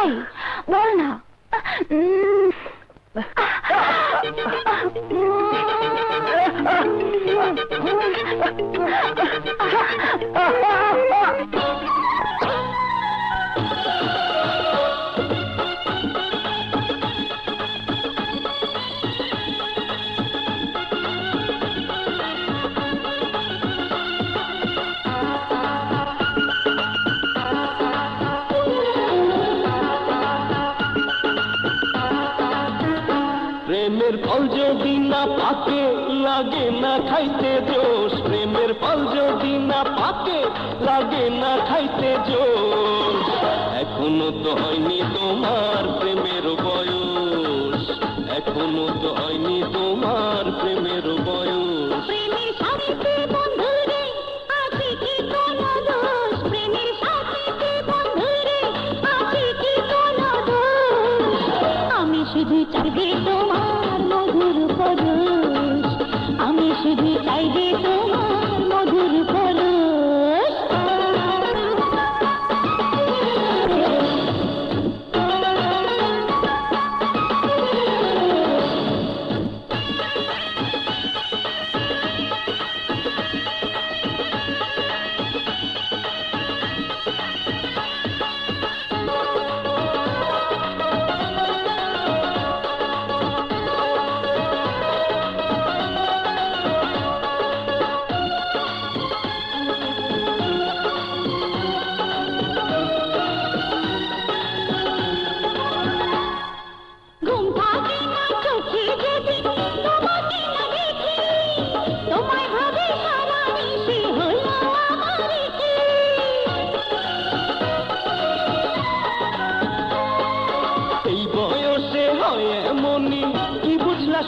এই বল না। প্রেমের ফল যদি না পাকে লাগে না খাইতে জোশ, প্রেমের ফল যদি না পাকে লাগে না খাইতে জোশ। এখনো তো হয়নি তোমার প্রেমের বয়স, এখনো তো হয়নি তোমার প্রেমের বয়স। প্রেমের সাথে বন্ধুরে আছে কি কোনো দোষ, প্রেমের সাথে বন্ধুরে আছে কি কোনো দোষ। আমি শুধু চাইবে তোমার মধুর পরশ, আমি শুধু চাইবে তোমার মধুর পরশ।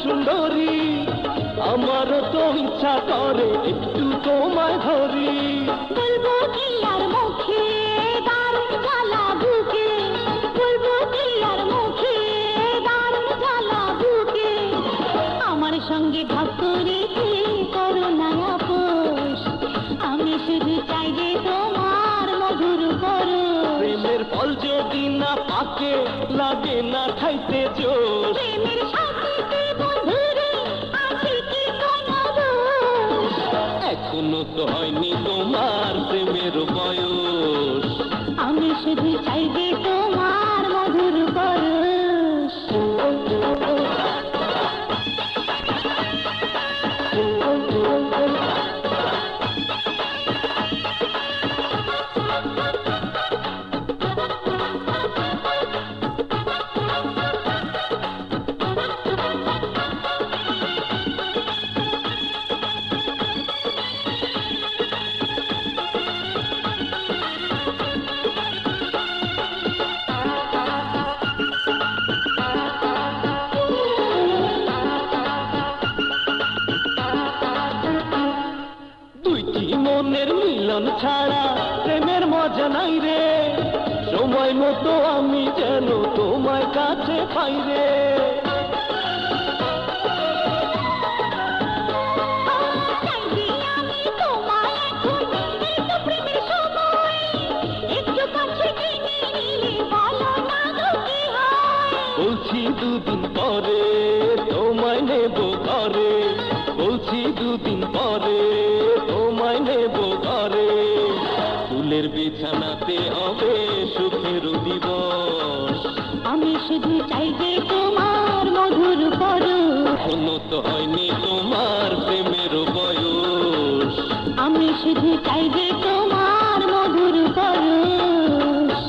সুন্দরী আমারও তো ইচ্ছা করে একটু তোমায় ধরি। বলবো কি আর মুখে দারুণ জ্বালা বুকে, বলবো কি আর মুখে দারুণ জ্বালা বুকে। আমার সঙ্গে ভাব করেছে করো না আপোষ, আমি শুধু চাই যে তোমার মধুর পরশ। প্রেমের ফল যদি না পাকে লাগে না খাইতে জোশ, প্রেমের সাথে বন্ধুরে আছে কি কোনো দোষ। এখনো তো হয়নি তোমার প্রেমের বয়স, আমি শুধু চাই যে তোমার মধুর পরশ। মনের মিলন ছাড়া প্রেমের মজা নাই রে, সময় মতো আমি যেন তোমায় কাছে পাই রে। বলছি দুদিন পরে তোমায় নেব ঘরে, বলছি দুদিন পরে তোমায় নেব ঘরে। ফুলের বিছানাতে হবে সুখের দিবস, আমি শুধু চাই যে তোমার মধুর পরশ। এখনো তো হয়নি তোমার প্রেমের বয়স, আমি শুধু চাই যে তোমার মধুর পরশ।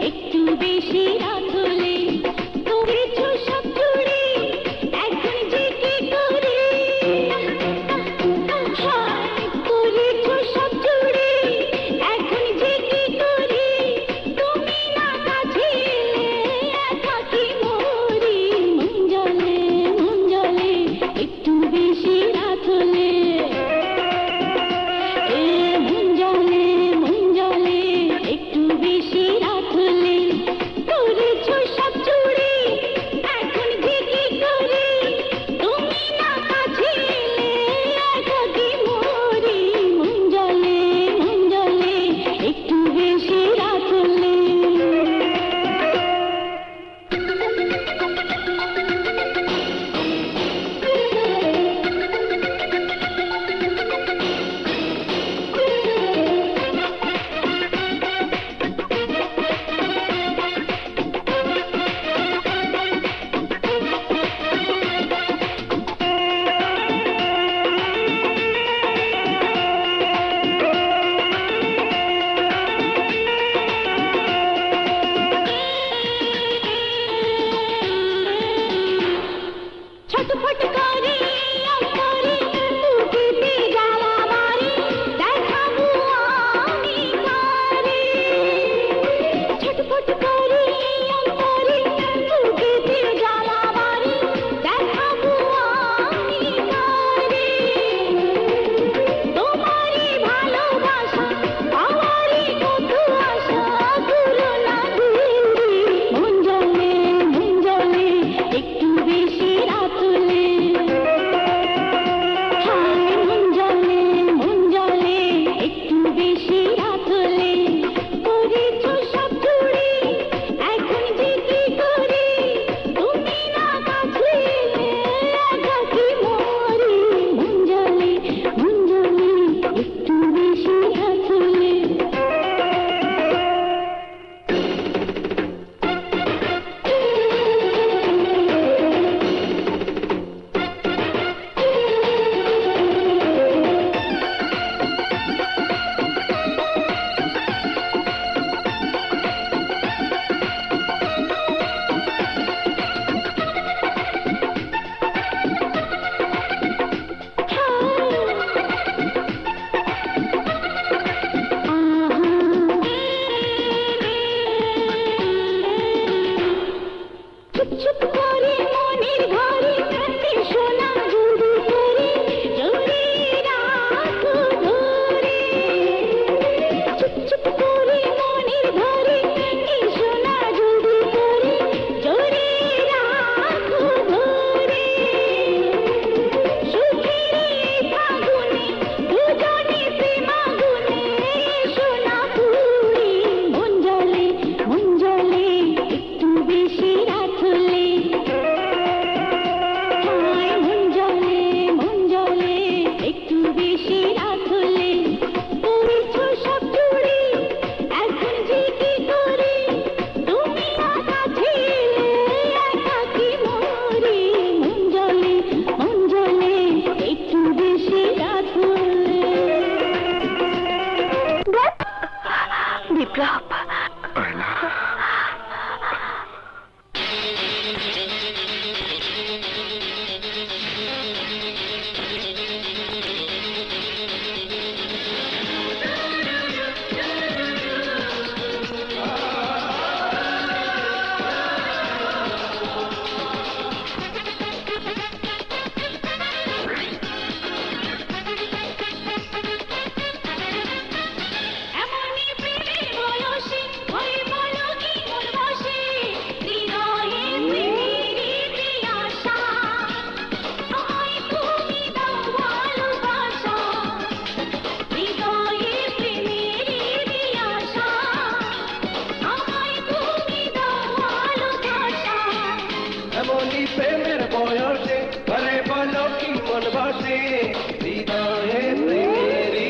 একটু বেশি রাত হলে বিপ্লব, আয়না, প্রেমের বয়সে ঘরে বলো কি মন বসে হৃদয়ে প্রেমেরই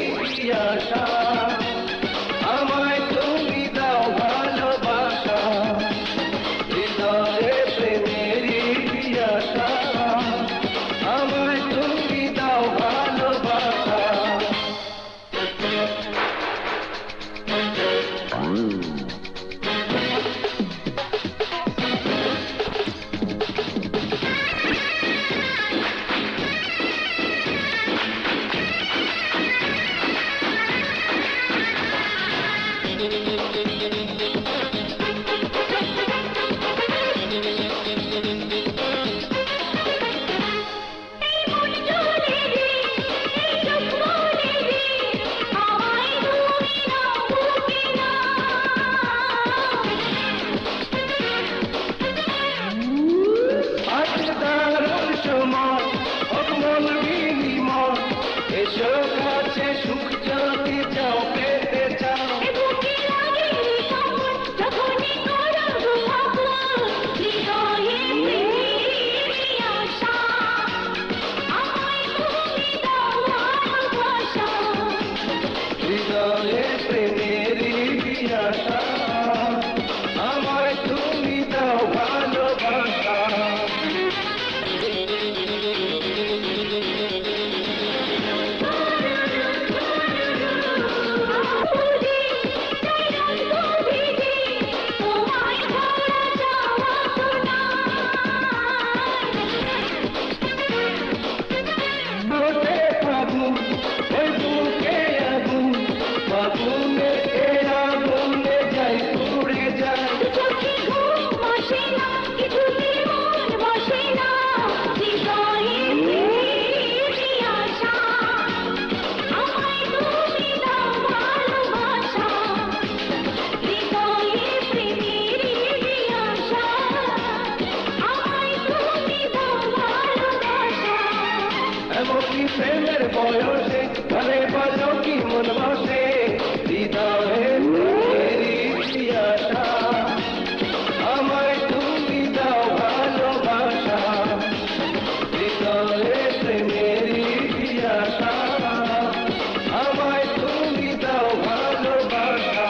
আশা আমায় তুমি দাও ভালোবাসা হৃদয়ে প্রেমেরই আশা আমায় তুমি দাও ভালোবাসা প্রেমের বয়সে ঘরে বলো কি মন বসে হৃদয়ে প্রেমেরই আশা আমায় তুমি দাও ভালোবাসা হৃদয়ে প্রেমেরই আশা আমায় তুমি দাও ভালোবাসা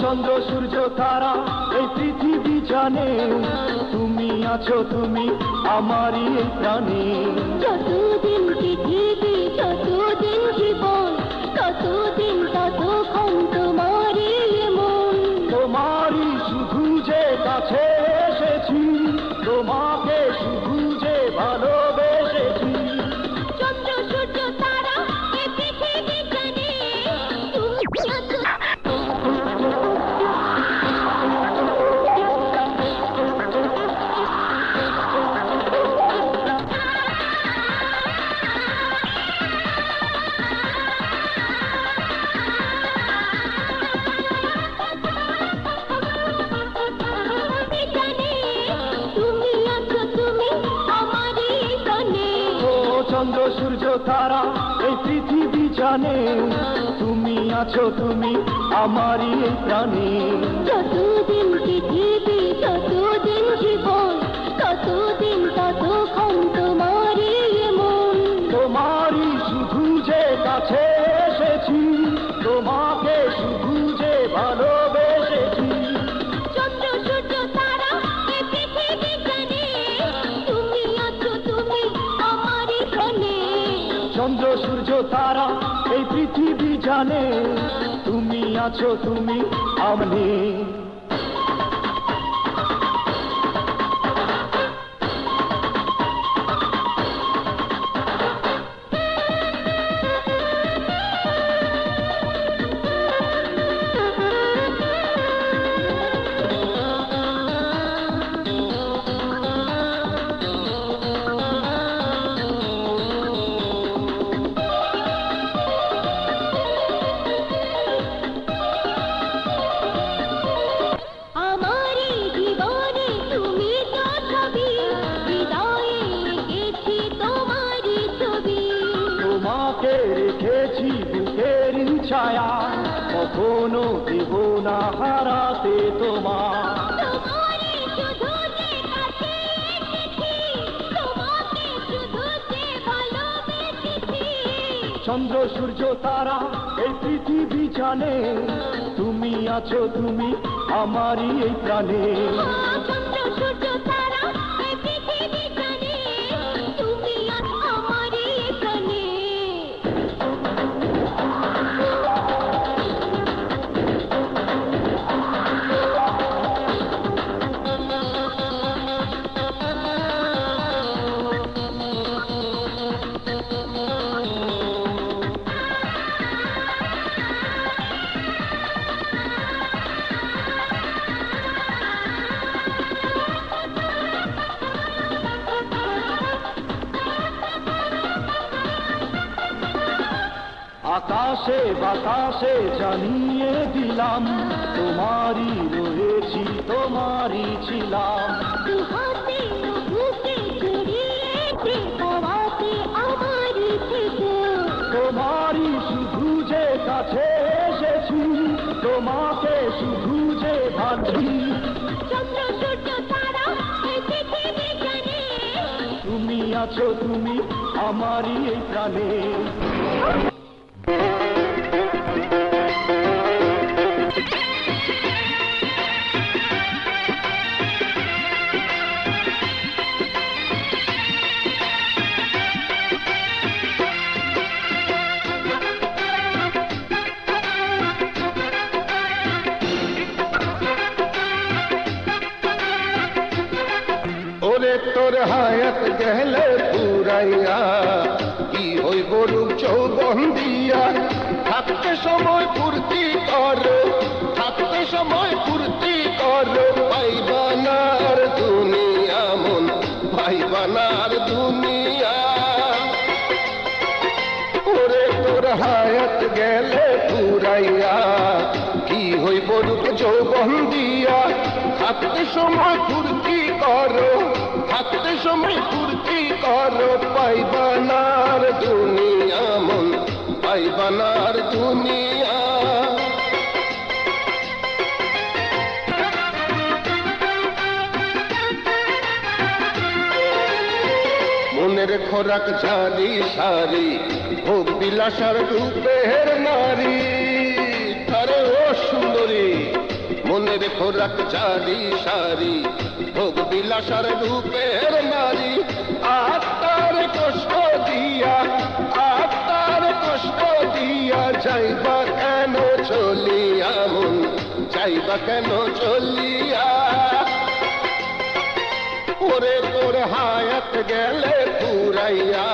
চন্দ্র সূর্য তারা এই পৃথিবী জানে তুমি আছো তুমি আমারই প্রাণে যতদিন পৃথিবী যতদিন জীবন ততদিন ততক্ষণ তোমারই মন তোমারই শুধু যে কাছে এসেছি তোমাকে শুধু যে ভালোবেসেছি চন্দ্র সূর্য তারা এই পৃথিবী জানে তুমি আছো পৃথিবী জানে তুমি আছো তুমি আমারই এই প্রাণে। যতদিন পৃথিবী যতদিন জীবন ততদিন ততক্ষণ তোমারই মন। তোমারই শুধু যে কাছে এসেছি, তোমাকে শুধু যে ভালোবেসেছি। চন্দ্র সূর্য তারা এই পৃথিবী জানে তুমি আছো তুমি আমারই প্রাণে। চন্দ্র সূর্য তারা এই পৃথিবী জানে তুমি আছো তুমি আমনে। আমারই জীবনে তুমি তো ছবি, হৃদয়ে এঁকেছি তোমারই ছবি। তোমাকে রেখেছি বুকের ছায়া, কখনো দেব না হারাতে তোমার। তোমারই শুধু যে কাছে এসেছি, তোমাকে শুধু যে ভালোবেসেছি। চন্দ্র সূর্য তারা এই পৃথিবী জানে তুমি আছো তুমি আমারই এই প্রাণে। চন্দ্র সূর্য তারা এই পৃথিবী জানে তুমি আছো আমারই প্রাণে। আকাশে বাতাসে জানিয়ে দিলাম তোমারই রয়েছি তোমারই ছিলাম। দুহাতে বুকে জড়িয়ে প্রেমাতে আমারই থেকে। তোমারই শুধু যে কাছে এসেছি, তোমাকে শুধু যে ভাবছি। চন্দ্র সূর্য তারা এই পৃথিবী জানে তুমি আছো তুমি আমারই এই প্রাণে। ওরে তোর হায়াত গেলে পুরাইয়া কি হইব রূপ যৌবন দিয়া। থাকতে সময় ফুর্তি কর, থাকতে সময় ফুর্তি কর, পাইবানার দুনিয়া মন পাইবানার দুনিয়া। ওরে তোর হায়াত গেলে পুরাইয়া কি হইব রূপ যৌবন দিয়া। থাকতে সময় ফুর্তি করো, থাকতে সময় ফুর্তি করো, পাইবানার দুনিয়া মন পাইবানার দুনিয়া। মনের খোরাক ঝারি সারি ভোগ বিলাসার রূপের নারী। আরে ও সুন্দরী, মনের খোরাক ঝারি সারি ভোগ বিলাসার রূপের নারী। আত্মার কষ্ট দিয়া, আত্মার কষ্ট দিয়া যাইবা কেন চলিয়া মন, যাইবা কেন চলিয়া। ওরে তোর হায়াত গেলে পুরাইয়া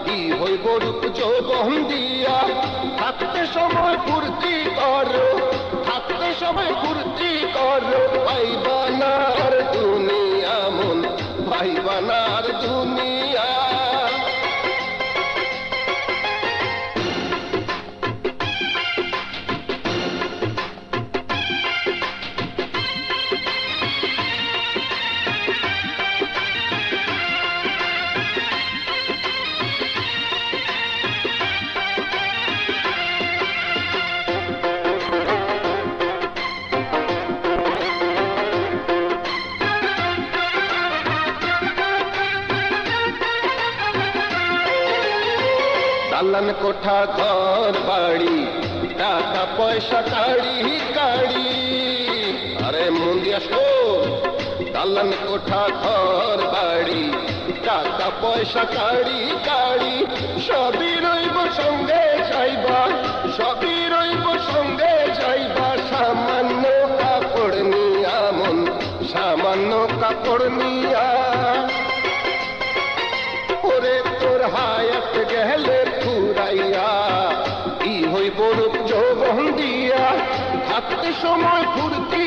কি হইব রূপ যৌবন দিয়া। থাকতে সময় ফুর্তি করো, থাকতে সময় ফুর্তি করো, পাইবানার দুনিয়া মন পাইবানার দুনিয়া। দালান কোঠা ঘর বাড়ি টাকা পয়সা কাড়ি কাড়ি আরে মন দিয়া শোন দালান কোঠা ঘর বাড়ি টাকা পয়সা কাড়ি কাড়ি সবই রইব সঙ্গে যাইবা সবই রইব সঙ্গে যাইবা সামান্য কাপড় নিয়া মন সামান্য কাপড় নিয়া ওরে তোর হায়াত গেলে ফুরাইয়া কি হইব রূপ যৌবন দিয়া থাকতে সময় ফুর্তি